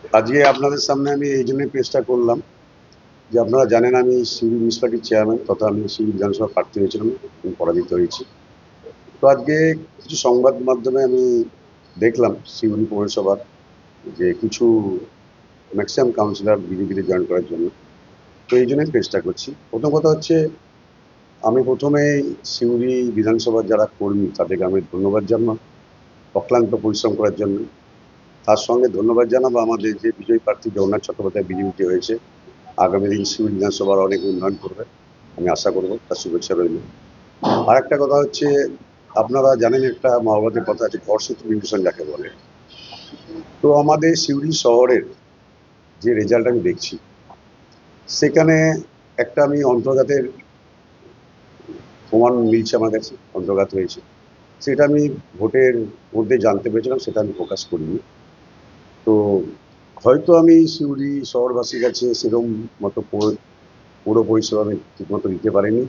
আজকে আপনাদের সামনে আমি এই জন্য পেশটা করলাম যে আপনারা জানেন আমি সিউড়ি মিউনিসিপালিটির চেয়ারম্যান তথা আমি সিউড়ি বিধানসভা প্রার্থী হয়েছিলাম এবং পরাজিত হয়েছি। তো আজকে কিছু সংবাদ মাধ্যমে আমি দেখলাম সিউড়ি পৌরসভার যে কিছু ম্যাক্সিমাম কাউন্সিলর বিজেপিতে জয়েন করার জন্য। তো এই জন্যই পেশটা করছি। প্রথম কথা হচ্ছে আমি প্রথমেই সিউড়ি বিধানসভার যারা কর্মী তাদেরকে আমি ধন্যবাদ জানাবো অক্লান্ত পরিশ্রম করার জন্য। তার সঙ্গে ধন্যবাদ জানাবো আমাদের যে বিজয়ী প্রার্থী জগন্নাথ চট্টোপাধ্যায় বিজেপিতে হয়েছে। আগামী দিন সিভিল বিধানসভার অনেক উন্নয়ন করবে আমি আশা করবো, তার শুভেচ্ছা রইল। আর একটা কথা হচ্ছে আপনারা জানেন একটা মহাভারতের কথা আছে ঘর্ষিত বিভূষণ যাকে বলে। তো আমাদের সিউড়ি শহরের যে রেজাল্ট আমি দেখছি সেখানে একটা আমি অন্তর্ঘাতের প্রমাণ মিলছে আমার কাছে, অন্তর্ঘাত হয়েছে। সেটা আমি ভোটের মধ্যে জানতে পেরেছিলাম, সেটা আমি প্রকাশ করিনি। তো হয়তো আমি সিউড়ি শহরবাসীর কাছে সেরকম মতো পুরো পরিষেবা আমি ঠিকমতো দিতে পারিনি।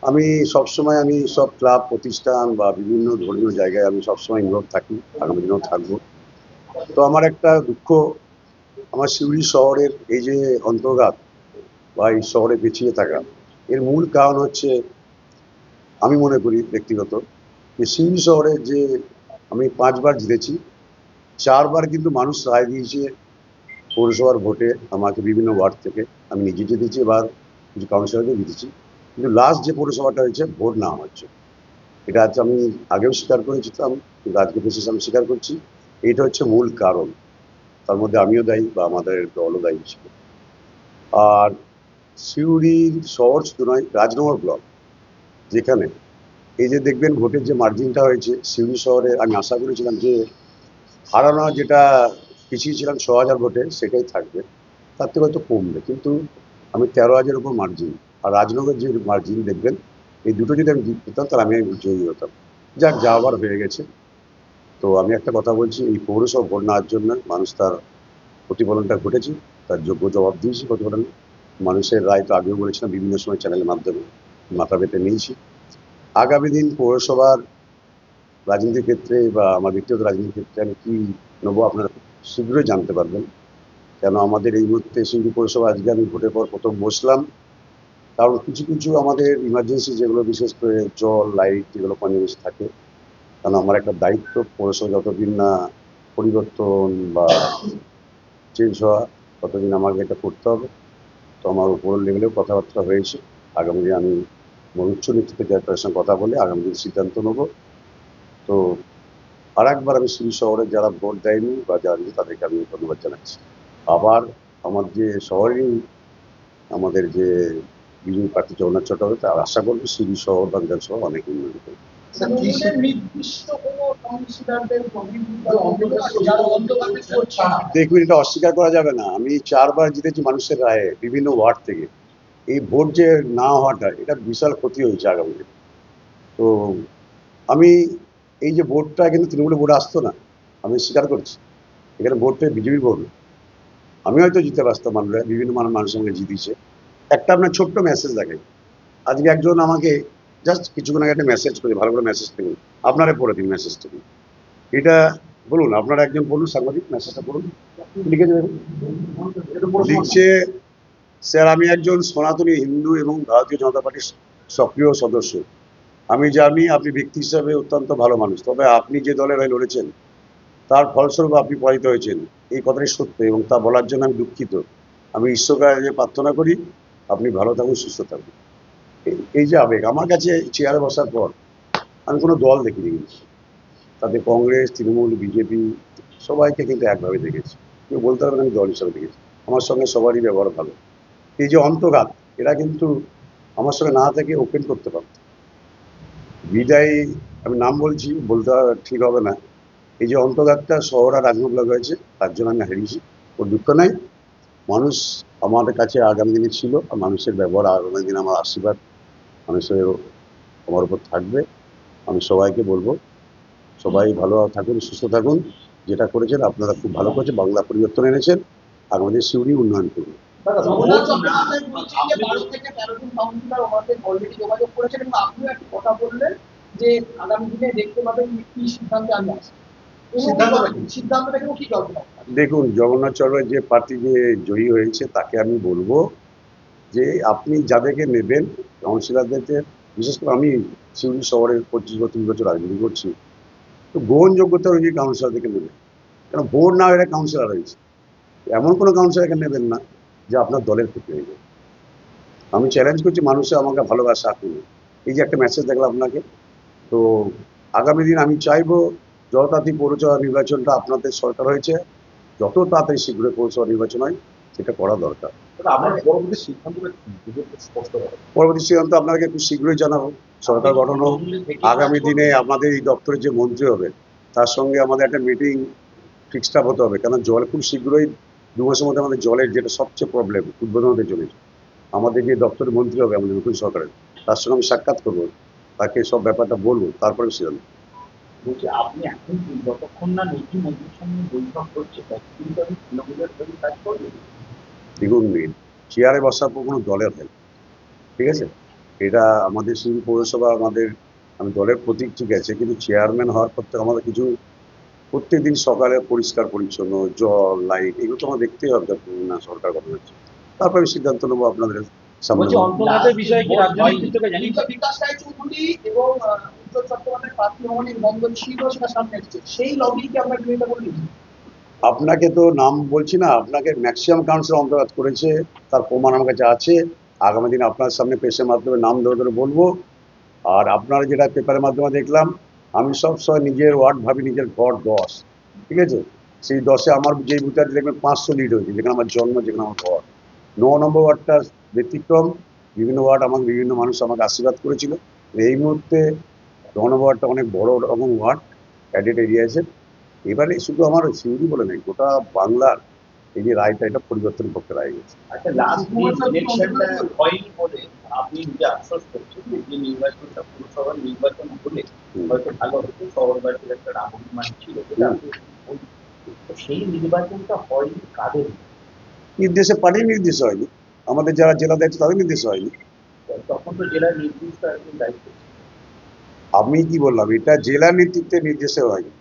আমি সবসময় আমি সব ক্লাব প্রতিষ্ঠান বা বিভিন্ন ধর্মীয় জায়গায় আমি সবসময় ইনভলভ থাকি, আগামী দিনেও থাকবো। তো আমার একটা দুঃখ, আমার সিউড়ি শহরের এই যে অন্তর্ঘাত বা এই শহরে পিছিয়ে থাকা, এর মূল কারণ হচ্ছে আমি মনে করি ব্যক্তিগত যে সিউড়ি শহরে যে আমি 5বার জিতেছি, 4বার কিন্তু মানুষ রায় দিয়েছে পৌরসভার ভোটে আমাকে বিভিন্ন ওয়ার্ড থেকে। আমি নিজে জিতেছি, এবার কিছু কাউন্সিলরকে জিতেছি, কিন্তু লাস্ট যে পৌরসভাটা হয়েছে ভোট না আমার জন্য। এটা আজ আমি আগেও স্বীকার করেছিলাম, কিন্তু আজকে বিশেষ আমি স্বীকার করছি। এটা হচ্ছে মূল কারণ, তার মধ্যে আমিও দায়ী বা আমাদের দলও দায়ী ছিল। আর সিউড়ির শহর শুধু নয়, রাজনগর ব্লক যেখানে এই যে দেখবেন ভোটের যে মার্জিনটা হয়েছে সিউড়ি শহরে, আমি আশা করেছিলাম যে হারানো যেটা পিছিয়ে ছিলাম 6,000 ভোটে সেটাই থাকবে, তার থেকে হয়তো কমবে, কিন্তু আমি 13,000 উপর মার্জিন আর রাজনগর যে মার্জিন দেখবেন, এই দুটো যদি আমি জিততাম তাহলে আমি জয়ী হতাম। যাক, যা আবার হয়ে গেছে। তো আমি একটা কথা বলছি, এই পৌরসভা ভোট নেওয়ার জন্য মানুষ তার প্রতিফলনটা ঘটেছে, তার যোগ্য জবাব দিয়েছি প্রতিফলন। মানুষের রায় তো আগেও বলেছিলাম বিভিন্ন সময় চ্যানেলের মাধ্যমে, মাথা পেতে নিয়েছি। আগামী দিন পৌরসভার রাজনীতির ক্ষেত্রে বা আমার ব্যক্তিগত রাজনীতির ক্ষেত্রে আমি কি নেবো আপনারা খুব শীঘ্রই জানতে পারবেন। কেন আমাদের এই মুহূর্তে সিউড়ি পৌরসভা আজকে আমি ভোটের পর প্রথম বসলাম, কারণ কিছু কিছু আমাদের ইমার্জেন্সি যেগুলো বিশেষ করে জল লাইট যেগুলো পানীয় থাকে, কারণ আমার একটা দায়িত্ব পৌরসভা যতদিন না পরিবর্তন বা চেঞ্জ হওয়া ততদিন আমাকে এটা করতে হবে। তো আমার উপর লেভেলেও কথাবার্তা হয়েছে, আগামী দিন আমি আমার উচ্চ নেতৃত্বে যাদের সঙ্গে কথা বলে আগামী দিন সিদ্ধান্ত নেবো। তো আর একবার আমি সিউড়ি শহরের যারা ভোট দেয়নি বা যারা দিয়েছে তাদেরকে আমি ধন্যবাদ জানাচ্ছি। আবার আমার যে শহরেই আমাদের যে বিজেপি প্রার্থী জগন্নাথ চট্টোপাধ্যায়, তার আশা করবো সিউড়ি শহর বা বিধানসভা অনেক উন্নয়ন করবে। দেখুন, এটা অস্বীকার করা যাবে না, আমি 4বার জিতেছি মানুষের রায়ে বিভিন্ন ওয়ার্ড থেকে। এই ভোট যে না হওয়াটা এটা বিশাল ক্ষতি হয়েছে আগামী দিনে। তো আমি এই যে ভোটটা কিন্তু তৃণমূলের ভোট আসতো না, আমি স্বীকার করছি, এখানে ভোটটা বিজেপির ভোট। আমি হয়তো জিতে পারতাম, মানুষরা বিভিন্ন মানুষের সঙ্গে জিতেছে। একটা আপনার ছোট্ট মেসেজ দেখাই, আজকে একজন আমাকে জাস্ট কিছুক্ষণ আগে একটা মেসেজ করে, ভালো করে মেসেজ করুন, আপনারা পড়ে দিন মেসেজটা। এটা বলুন, আপনারা একজন বলুন, সাংবাদিক মেসেজটা পড়ুন। লিখে দেবেন, লিখছে, স্যার আমি একজন সনাতনী হিন্দু এবং ভারতীয় জনতা পার্টির সক্রিয় সদস্য। আমি জানি আপনি ব্যক্তি হিসাবে অত্যন্ত ভালো মানুষ, তবে আপনি যে দলের হয়ে লড়েছেন তার ফলস্বরূপ আপনি পরাজিত হয়েছেন, এই কথাটি সত্য এবং তা বলার জন্য আমি দুঃখিত। আমি ঈশ্বরকে কাছে প্রার্থনা করি আপনি ভালো থাকুন, সুস্থ থাকুন। এই যে আবেগ, আমার কাছে চেয়ারে বসার পর আমি কোনো দল দেখিনি, কিন্তু তাতে কংগ্রেস তৃণমূল বিজেপি সবাইকে কিন্তু একভাবে দেখেছি, কেউ বলতে পারবেন আমি দল হিসাবে দেখেছি। আমার সঙ্গে সবারই ব্যবহার ভালো। এই যে অন্তঘাত, এরা কিন্তু আমার সঙ্গে না থেকে ওপেন করতে পারত। বিদায়, আমি নাম বলছি, বলতে ঠিক হবে না। এই যে অন্তঘাতটা শহর আর রাজনগর ব্লক হয়েছে, তার জন্য আমি হারিয়েছি, ওর দুঃখ নাই। মানুষ আমাদের কাছে আগামী দিনে ছিল, আর মানুষের ব্যবহার আগামী দিনে আমার আশীর্বাদ মানুষের আমার উপর থাকবে। আমি সবাইকে বলবো সবাই ভালো থাকুন, সুস্থ থাকুন। যেটা করেছেন আপনারা খুব ভালো করেছেন, বাংলা পরিবর্তন এনেছেন, আমাদের সিউড়ি উন্নয়ন করুন। যে আগামী দিনে দেখতে পাবেন কি সিদ্ধান্তে আমি আসি। দেখুন, জগন্নাথ চরবের যে প্রার্থী যে জয়ী হয়েছে তাকে আমি বলবো যে আপনি যাদেরকে নেবেন কাউন্সিলরদেরকে, বিশেষ করে আমি সিউড়ি শহরে 25-30 বছর রাজনীতি করছি, তো গ্রহণযোগ্যতা অনুযায়ী কাউন্সিলরদেরকে নেবেন। কারণ ভোট না হয়ে কাউন্সিলর হয়েছে, এমন কোনো কাউন্সিলরকে নেবেন না যে আপনার দলের ক্ষতি হয়ে যাবে। আমি চ্যালেঞ্জ করছি মানুষে আমাকে ভালোবাসা আকুন। এই যে একটা মেসেজ দেখলাম আপনাকে, তো আগামী দিন আমি চাইবো যত তাড়াতাড়ি পৌরসভা নির্বাচনটা, আপনাদের সরকার হয়েছে, যত তাড়াতাড়ি শীঘ্রই পৌরসভা নির্বাচন হয় সেটা করা দরকার। পরবর্তী সিদ্ধান্ত আপনাকে খুব শীঘ্রই জানাবো। সরকার গঠন হোক, আগামী দিনে আমাদের এই দপ্তরের যে মন্ত্রী হবে তার সঙ্গে আমাদের একটা মিটিং ফিক্সড আপ হতে হবে, কারণ জল খুব শীঘ্রই 2 মাসের মধ্যে আমাদের জলের যেটা সবচেয়ে প্রবলেম উদ্বোধন হতে চলেছে। আমাদের যে দপ্তরের মন্ত্রী হবে আমাদের নতুন সরকারের, তার সঙ্গে আমি সাক্ষাৎ করবো, তাকে সব ব্যাপারটা বলবো, তারপরে সিদ্ধান্ত। বলছি আপনি এখন যতক্ষণ না নতুন মন্ত্রীর সঙ্গে বৈঠক করছে ততক্ষণ তো আমি তৃণমূলের হয়ে কাজ করবো। দ্বিগুণ মিল চেয়ারে বসার পর কোনো দলের হয়, ঠিক আছে? এটা আমাদের সিউড়ি পৌরসভা আমাদের, আমি দলের প্রতীক ঠিক আছে, কিন্তু চেয়ারম্যান হওয়ার পর থেকে আমাদের কিছু প্রত্যেকদিন সকালে পরিষ্কার পরিচ্ছন্ন জল লাইট এগুলো তো আমার দেখতেই হবে না সরকার গঠন হচ্ছে, তারপরে সিদ্ধান্ত নেবো আপনাদের সামনে। অন্তর্ঘাতের বিষয়ে কি রাজ্য নেতৃত্বকে জানি বিকাশ রায়চৌধুরী এবং উজ্জ্বল চট্টোপাধ্যায়ের প্রার্থী হওয়ার বন্ধন ছিল, সেটা সামনে এসেছে, সেই লবিকে আমরা বিরোধিতা করি। আপনাকে তো নাম বলছি না, আপনাকে ম্যাক্সিমাম কাউন্সিলর অন্তর্ঘাত করেছে, তার প্রমাণ আমার কাছে আছে। আগামী দিন আপনার সামনে প্রেসের মাধ্যমে নাম ধরে ধরে বলবো। আর আপনারা যেটা পেপারের মাধ্যমে দেখলাম, আমি সবসময় নিজের ওয়ার্ড ভাবি নিজের ঘর 10, ঠিক আছে? সেই 10-এ আমার যে বুথে দেখবেন 500 লিড হয়েছে, যেখানে আমার জন্ম, যেখানে আমার ঘর। 9 নম্বর ওয়ার্ডটা ব্যতিক্রম, বিভিন্ন ওয়ার্ড আমাকে বিভিন্ন মানুষ আমাকে আশীর্বাদ করেছিল। এই মুহূর্তে 9 নম্বর ওয়ার্ডটা অনেক বড় রকম ওয়ার্ড, অ্যাডেড এরিয়া আছে। এবারে শুধু আমার সিউড়ি বলে নেই, গোটা বাংলার এই যে রায়টা, এটা পরিবর্তন করতে রায় গেছে। আচ্ছা, লাস্ট ইলেকশনটা হয়নি বলে আপনি নিজে আশ্বাস করছেন যে নির্বাচনটা পুরসভার নির্বাচন হলে হয়তো ভালো হতো, শহরবাসীর একটা রাজনীতি ছিল, তো সেই নির্বাচনটা হয়নি কাদের নির্দেশে, পার্টির নির্দেশ হয়নি, আমাদের যারা জেলা দায়িত্ব তাদের নির্দেশ হয়নি। তখন তো জেলার নির্দিষ্ট একজন দায়িত্ব। আমি কি বললাম, এটা জেলা নেতৃত্বের নির্দেশে হয়নি।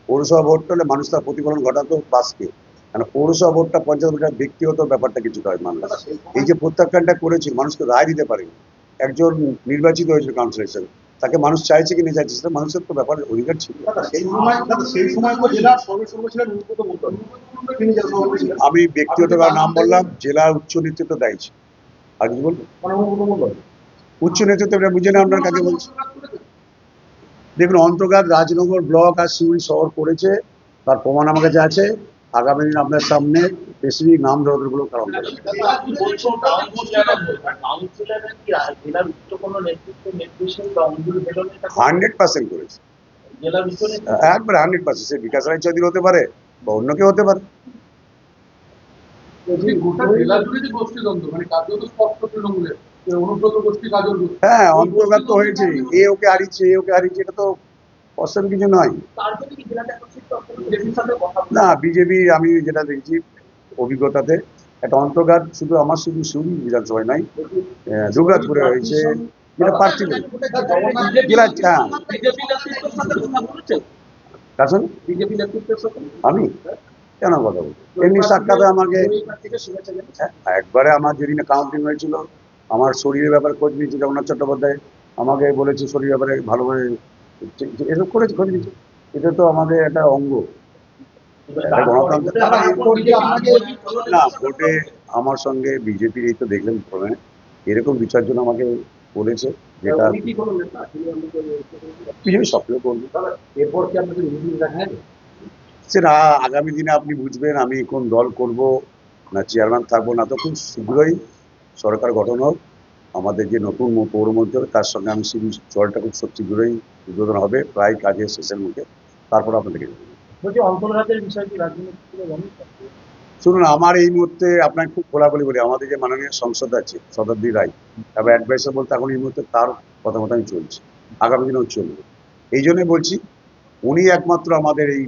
পৌরসভা ভোট হলে মানুষ তার প্রতিফলন ঘটাতো বাসকে, মানে পৌরসভা ভোটটা পঞ্চায়েত ভোটের ব্যক্তিগত ব্যাপারটা কিছুটা হয় মানুষ। এই যে প্রত্যাখ্যানটা করেছিল, মানুষকে রায় দিতে পারেনি। একজন নির্বাচিত হয়েছিল কাউন্সিলর হিসেবে, তাকে মানুষ চাইছে কি না চাইছে সেটা মানুষের তো ব্যাপার, অধিকার ছিল। আমি ব্যক্তিগত নাম বললাম, জেলার উচ্চ নেতৃত্ব দায়ী ছিল। আর কি বলবো, উচ্চ নেতৃত্ব বুঝে না আপনার কাকে বলছি। দেখুন, অন্তর্ঘাত রাজনগর ব্লক আর সিউড়ি শহর করেছে, তার প্রমাণ আমার কাছে আছে। আগামী দিন আপনার সামনে স্পেসিফিক নাম ধরগুলো কারণ 100% করেছে, একবার 100%। সে বিকাশ রায় চৌধুরী হতে পারে বা অন্য কেউ হতে পারে। হ্যাঁ, অন্তর্ঘাত তো হয়েছে, এ ওকে হারিয়েছে, এ ওকে হারিয়েছে, এটা তো অসম কিছু নয়। না, বিজেপি আমি যেটা দেখছি অভিজ্ঞতাতে, একটা অন্তর্ঘাত শুধু আমার শুধু সিউড়ি বিধানসভায় নয়, দুর্গাপুরে হয়েছে, যেটা প্রার্থী নেই জেলা। আমি কেন কথা বলবো, এমনি সাক্ষাৎ আমাকে একবারে আমার যেদিন কাউন্টিং হয়েছিল, আমার শরীরের ব্যাপারে খোঁজ নিয়েছে জগন্নাথ চট্টোপাধ্যায়, আমাকে বলেছে শরীরের ব্যাপারে ভালোভাবে এসব করেছে, খোঁজ নিয়েছে। এটা তো আমাদের একটা অঙ্গ গণতন্ত্র। না, ভোটে আমার সঙ্গে বিজেপির এই তো দেখলেন প্রথমে এরকম বিচার জন্য আমাকে বলেছে, যেটা বিজেপি সক্রিয় করবে। এরপর কি আপনাদের সেটা আগামী দিনে আপনি বুঝবেন আমি কোন দল করব না চেয়ারম্যান থাকবো না, তো খুব শীঘ্রই সরকার গঠন হোক, আমাদের যে নতুন পৌরমন্ত্রী হবে তার সঙ্গে আমি সেই জলটা খুব শীঘ্রই উদ্বোধন হবে, প্রায় কাজের শেষের মুখে, তারপর আপনাদেরকে অন্তর্ঘাতের বিষয়টি রাজনীতি। শুনুন, আমার এই মুহূর্তে আপনাকে খুব খোলাখুলি বলি, আমাদের যে মাননীয় সংসদ আছে শতাব্দী রায়, এবং অ্যাডভাইসার বলতে এখন এই মুহূর্তে তার কথা মতো আমি চলছি, আগামী দিনেও চলবে। এই জন্যই বলছি, উনি একমাত্র আমাদের এই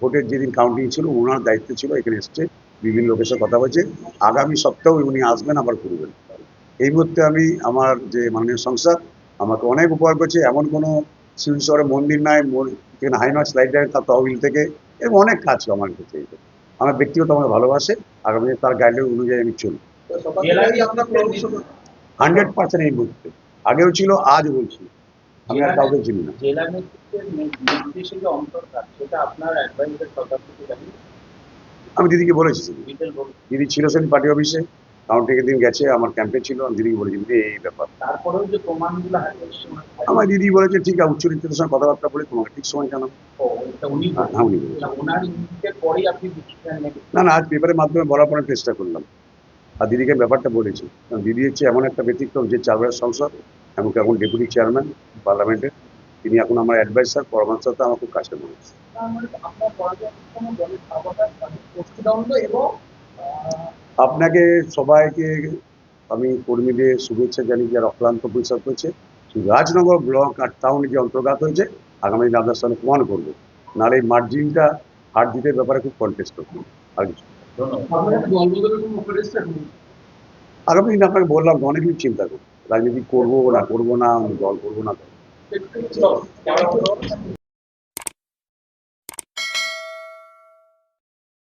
ভোটের যেদিন কাউন্টিং ছিল ওনার দায়িত্ব ছিল, এখানে এসছে, বিভিন্ন লোকের সাথে কথা বলছে, আগামী সপ্তাহে উনি আসবেন, আবার করবেন। এই মুহূর্তে আমি আমার যে মাননীয় সংসদ আমাকে অনেক উপকার করছে, এমন কোনো সিউড়ি শহরে মন্দির নাই, যেখানে হাইমার্স লাইট দেয় তার তহবিল থেকে, এরকম অনেক কাজ আমার ক্ষেত্রে। আমার ব্যক্তিগত আমার ভালোবাসে, আগামী দিনে তার গাইডলাইন অনুযায়ী আমি চলি। তো সকাল থেকেই আমরা পরামর্শ করছি। 100% এই মুহূর্তে, আগেও ছিল, আজ বলছি, আমি আর কাউকে চিনি না। জেলা নেতৃত্বের নির্দেশে যে অন্তর্ঘাত সেটা আপনার অ্যাডভাইসের সরকার থেকে জানি আমি দিদিকে বলেছি, ডিটেল বলুন। দিদি ছিল সেদিন পার্টি অফিসে, কাউন্টিং দিন গেছে, আমার ক্যাম্পে ছিল, আমি দিদিকে বলেছি দিদি এই ব্যাপার। তারপরেও যে প্রমাণগুলো হারিয়ে এসছে আমার দিদি বলেছে ঠিক আছে, উচ্চ নেতৃত্বের সঙ্গে কথাবার্তা বলে তোমাকে ঠিক সময় জানাবো। উনি হ্যাঁ, উনি বলেছেন। ওনার ইঙ্গিতের পরেই আপনি ডিসিশন নেবেন। না আজ পেপারের মাধ্যমে বলার পরে চেষ্টা করলাম, আর দিদিকে ব্যাপারটা বলেছি, কারণ দিদি হচ্ছে এমন একটা ব্যতিক্রম যে 4 বারের সংসদ, এমনকি এখন ডেপুটি চেয়ারম্যান পার্লামেন্টের, তিনি এখন আমার অ্যাডভাইসার, পরামর্শদাতা, আমার খুব কাছের মানুষ। আপনার পরাজয়ের কোনো দলের ক্ষমতা গোষ্ঠীদ্বন্দ্ব এবং আপনাকে সবাইকে আমি কর্মীদের শুভেচ্ছা জানিয়ে যারা অক্লান্ত পরিশ্রম করেছে। রাজনগর ব্লক আর টাউনে যে অন্তর্ঘাত হয়েছে, আগামী দিন আপনার সামনে প্রমাণ করবো, নাহলে এই মার্জিনটা হার জিতের ব্যাপারে খুব কন্টেস্ট করবো। আর কিছু আগামী দিন আপনাকে বললাম অনেক কিছু চিন্তা করবো, রাজনীতি করবো না, আমি দল করবো না।